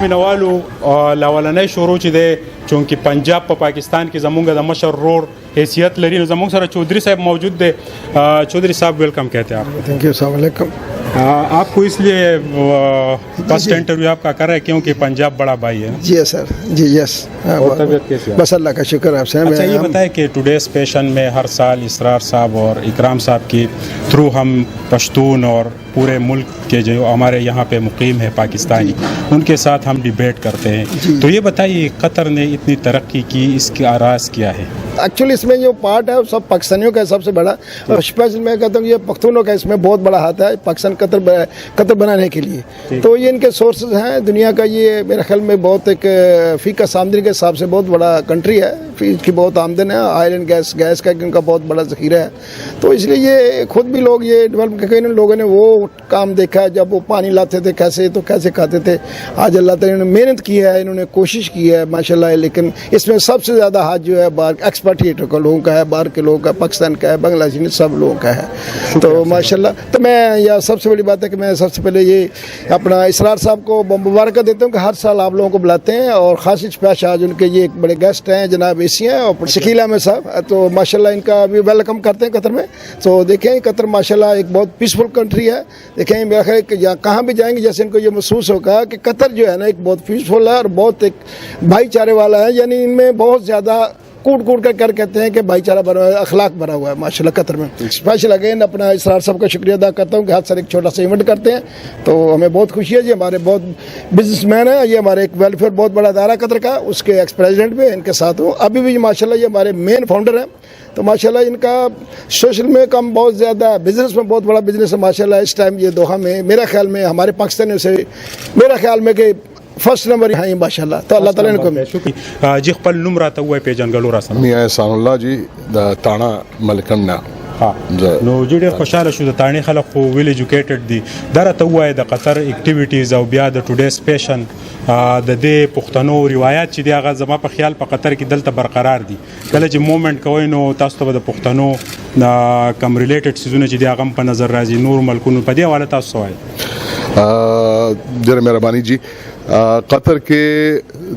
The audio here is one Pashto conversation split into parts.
مینوالو لاولنۍ شروع چې دی چونکې پنجاب په پاکستان کې زمونږ د مشر رور حیثیت لري نو زمونږ سره چودھری صاحب موجود دی. چودھری صاحب ویلکم کہتے ہیں آپ. تھینک یو. السلام علیکم. آپ کو اس لیے فرسٹ انٹرویو آپ کا کر رہے ہیں کیونکہ پنجاب بڑا بھائی ہے. جی سر. جی یس. اور طبیعت کیسی ہے؟ بس اللہ کا شکر آپ سے. اچھا یہ بتائیں کہ ٹوڈیز پیشن میں ہر سال اسرار صاحب اور اکرام صاحب کی تھرو ہم پشتون اور پورے ملک کے جو ہمارے یہاں پہ مقیم ہے پاکستانی ان کے ساتھ ہم ڈیبیٹ کرتے ہیں. تو یہ بتائیے قطر نے اتنی ترقی کی اس کا راز کیا ہے؟ ایکچولی اس میں جو پارٹ ہے سب پاکستانیوں کا سب سے بڑا اور اسپیشل میں کہتا ہوں یہ پختونوں کا اس میں بہت بڑا ہاتھ ہے پاکستان قطر بنانے کے لیے. تو یہ ان کے سورسز ہیں دنیا کا. یہ میرے خیال میں بہت ایک فی کا آمدنی کے حساب سے بہت بڑا کنٹری ہے. فی کی بہت آمدن ہے. آئل اینڈ گیس کا ان کا بہت بڑا ذخیرہ ہے. تو اس لیے یہ خود بھی لوگ یہ ڈیولپ کر کے ان لوگوں نے وہ کام دیکھا ہے جب وہ پانی لاتے تھے کیسے تو کیسے کھاتے تھے. آج اللہ تعالیٰ نے محنت کی ہے انہوں نے کوشش کی ہے ماشاءاللہ. لیکن اس میں سب سے زیادہ ہاتھ جو ہے باہر ایکسپیٹریٹر کا لوگوں کا ہے باہر کے لوگوں کا پاکستان کا ہے بنگلہ دیش سب لوگوں کا ہے. تو ماشاءاللہ تو میں یہ سب سے بڑی بات ہے کہ میں سب سے پہلے یہ اپنا اسرار صاحب کو مبارکباد دیتا ہوں کہ ہر سال آپ لوگوں کو بلاتے ہیں اور خاص پیش آج ان کے یہ ایک بڑے گیسٹ ہیں جناب ایسی ہیں اور شکیل احمد صاحب. تو ماشاءاللہ ان کا بھی ویلکم کرتے ہیں قطر میں. تو دیکھیں قطر ماشاءاللہ ایک بہت پیسفل کنٹری ہے. دیکھیں میرا خیال کہ کہاں بھی جائیں گے جیسے ان کو یہ محسوس ہوگا کہ قطر جو ہے نا ایک بہت پیسفل ہے اور بہت ایک بھائی چارے والا ہے. یعنی ان میں بہت زیادہ کوٹ کر کہتے ہیں کہ بھائی چارہ بنا ہوا ہے اخلاق بنا ہوا ہے ماشاءاللہ قطر میں. اسپیشل اگین اپنا اسرار صاحب کا شکریہ ادا کرتا ہوں کہ ہر سال ایک چھوٹا سا ایونٹ کرتے ہیں. تو ہمیں بہت خوشی ہے. یہ ہمارے بہت بزنس مین ہیں. یہ ہمارے ایک ویلفیئر بہت بڑا ادارہ قطر کا اس کے ایکس پریزیڈنٹ بھی ان کے ساتھ ہوں ابھی بھی ماشاءاللہ. یہ ہمارے مین فاؤنڈر ہیں. تو ماشاءاللہ ان کا سوشل میں کام بہت زیادہ بزنس میں بہت بڑا بزنس ہے ماشاءاللہ. اس ٹائم یہ دوحہ میں میرا خیال میں ہمارے پاکستانیوں سے میرا خیال میں کہ فرسٹ نمبر ہیں ماشاءاللہ. تو اللہ تعالیٰ کو جی خپل نوم راته وای پیژنګلو را سره میا احسان الله جی د تانا ملکنا. نو جی ډېر خوشاله شو د تاڼي خلک خو ویل ایجوکیټډ دي. دا راته ووایه د قطر اکټیویټیز او بیا د ټوډیز پیشن د دې پښتنو روایات چې دی هغه زما په خیال په قطر کې دلته برقرار دي. کله چې موومنټ کوئ نو تاسو ته د پښتنو کم ریلیټډ سیزونه چې دی هغه په نظر راځي. نور ملکونو په دې حواله تاسو وایي. ډېره مهرباني جی. قطر کې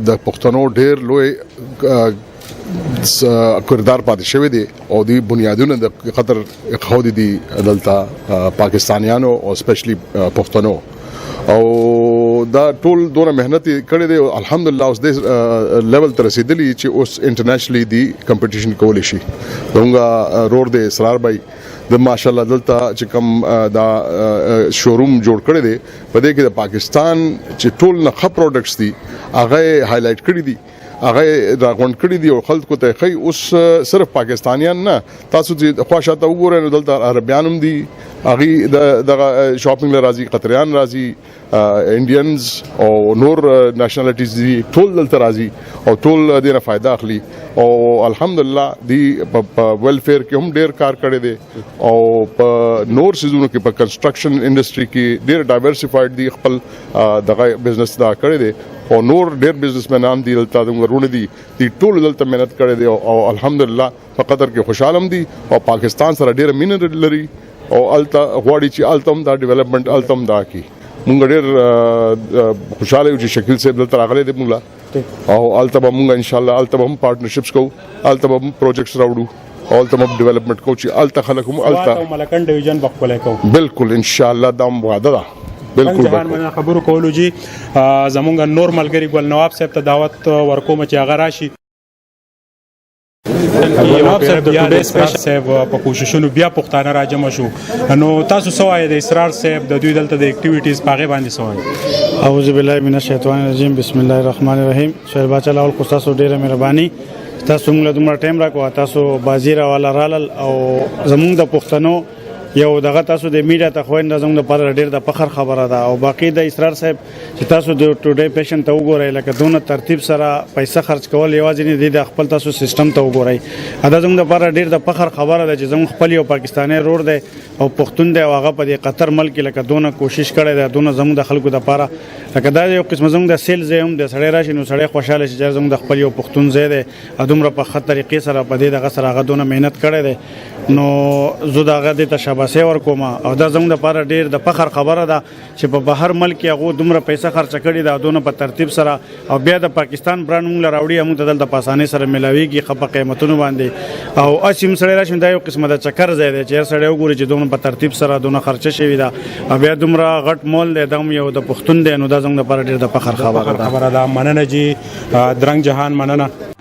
د پښتنو ډېر لوی کردار پاتې شوی دی او دی بنیادونه د قطر خو دي دلته پاکستانیانو او سپیشلی پښتنو او دا ټول دونه مهنت کړی دی. الحمدلله اوس د لیول تر رسیدلی چې اوس انټرنیشنلی دی کمپټیشن کولی شي. دغه روډ د اسرار بای د ماشاءالله دلته چې کوم دا شوروم جوړ کړی دی په دې کې د پاکستان چې ټول نه ښه پروډکټس دي هغه هایلایټ کړی دي هغه راغونډ کړی دی او خلکو ته خی اوس صرف پاکستانیان نه تاسو چې خواښاته وګورئ نو دلته عربیان هم دي هغه د شاپینګ راځي قطریان راځي انډینز او نور نېشنلټیز دي ټول دلته راځي او ټول دینه فائدہ اخلي او الحمدلله دی په ویلفیر کې هم ډیر کار کړی دی او په نور سيزونو کې په کنسټرکشن انډستری کې ډیر ډایورسفایډ دی خپل دغه بزنس دا کړی دی او نور ډیر بزنسمنان دي دلته ورونه دي ټول دلته مهنت کړی دی او الحمدلله په قطر کې خوشاله دي او پاکستان سره ډیر مینه لري او الته غواړي چې التم دا ډیولپمنٹ التم دا کی. مونږ ډیر خوشاله یو چې شکیل صاحب دلته راغلي دی مونږ او الته به مونږ ان شاء الله الته هم پارټنرشپس کوو الته به پروجیکټس راوړو او الته به ډیولپمنٹ کوو چې الته خلک هم الته ملکن ډیویژن بخپل کوو. بالکل ان شاء الله دا وعده ده. بالکل من خبرو کولو جی زمونږ نور ملګری ګل نواب صاحب ته دعوت ورکوم چې هغه راشي. نواب صاحب د ټوډیز پیشن صاحب په کوششونو بیا پښتانه راجمع شو نو تاسو سوای د اسرار صاحب د دوی دلته د اکټیویټیز پاغه باندې سوای. اعوذ بالله من الشیطان الرجیم بسم الله الرحمن الرحیم. شهر باچا لاول خو تاسو ډیره مهرباني تاسو موږ دومره ټایم راکو تاسو بازی را والا رالل او زمونږ د پښتنو یو دغه تاسو د میډیا ته خوین زموږ لپاره ډیر د فخر خبره ده او باقی د اسرار صاحب چې تاسو د ټوډے پیشن ته وګورئ لکه دونه ترتیب سره پیسې خرج کول یوازې نه دي د خپل تاسو سیستم ته وګورئ. دا زموږ لپاره ډیر د فخر خبره ده چې زموږ خپل یو پاکستاني روډ دی او پښتون دی او هغه په دې قطر ملک لکه دونه کوشش کړی دی دونه زموږ د خلکو لپاره لکه دا یو قسم زموږ د سیلز هم د سړی راشي نو سړی خوشاله شي چې زموږ د خپل یو پښتون ځای دی دومره په ښه طریقې سره په دې دغه سره هغه دونه مهنت کړی دی نو زه د هغه د تشاباسي ورکوم او دا زموږ لپاره ډیر د فخر خبره ده چې په بهر ملک هغه دومره پیسې خرچ کړي دا دونه په ترتیب سره او بیا د پاکستان برانډ موږ راوړي موږ ته دلته په اسانۍ سره ملاويږي خپه قیمتونو باندې او اسیم سره راشم دا یو قسمه د چکر ځای دی چې سره وګوري چې دونه په ترتیب سره دونه خرچه شوی دا او بیا دومره غټ مول دی دم یو د پښتون دی نو دا زموږ لپاره ډیر د فخر خبره ده مننه جی درنګ جهان مننه